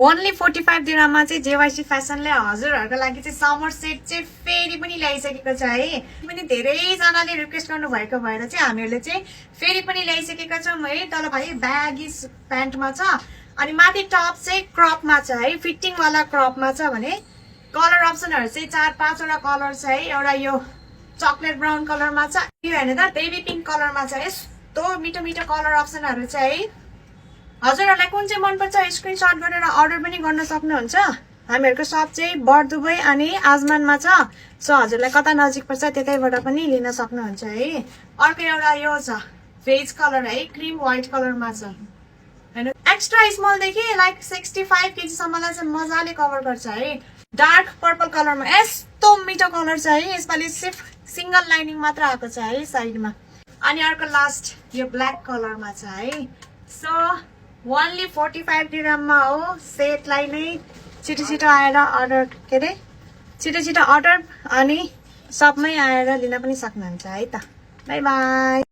Only 45 दिरहममा चाहिँ जेवाइसी फेसनले हजुरहरूको लागि चाहिँ समर सेट चाहिँ फेरि पनि ल्याइसकेको छ है। पनि धेरैजनाले रिक्वेस्ट गर्नु भएको भएर चाहिँ हामीहरूले चाहिँ फेरि पनि ल्याइसकेका छौँ है। तर भाइ ब्यागी प्यान्टमा छ अनि माथि टप चाहिँ क्रपमा छ है, फिटिङ वाला क्रपमा छ भने कलर अप्सनहरू चाहिँ 4-5 वटा कलर छ है। एउटा यो चकलेट ब्राउन कलरमा छ, यो हेर्नु त बेबी पिङ्क कलरमा छ। यस्तो मिठो मिठो कलर अप्सनहरू छ है। हजुरहरूलाई कुन चाहिँ मनपर्छ स्क्रिनसट गरेर अर्डर पनि गर्न सक्नुहुन्छ। हामीहरूको सप चाहिँ बरदुबई अनि आजमानमा छ। सो हजुरलाई कता नजिक पर्छ त्यतैबाट पनि लिन सक्नुहुन्छ है। अर्को एउटा यो छ भेज कलर है, क्रिम व्हाइट कलरमा छ। हैन एक्स्ट्रा स्मलदेखि लाइक 65 केजीसम्मलाई चाहिँ मजाले कभर गर्छ है। डार्क पर्पल कलरमा यस्तो मिठो कलर छ है। यसपालि सिर्फ सिंगल लाइनिङ मात्र आएको छ है साइडमा। अनि अर्को लास्ट यो ब्ल्याक कलरमा छ है। सो ओन्ली 45 दिरहममा हो। सेटलाई नै छिटो आएर अर्डर के अरे छिटो अर्डर अनि सबमै आएर लिन पनि सक्नुहुन्छ है त। By by.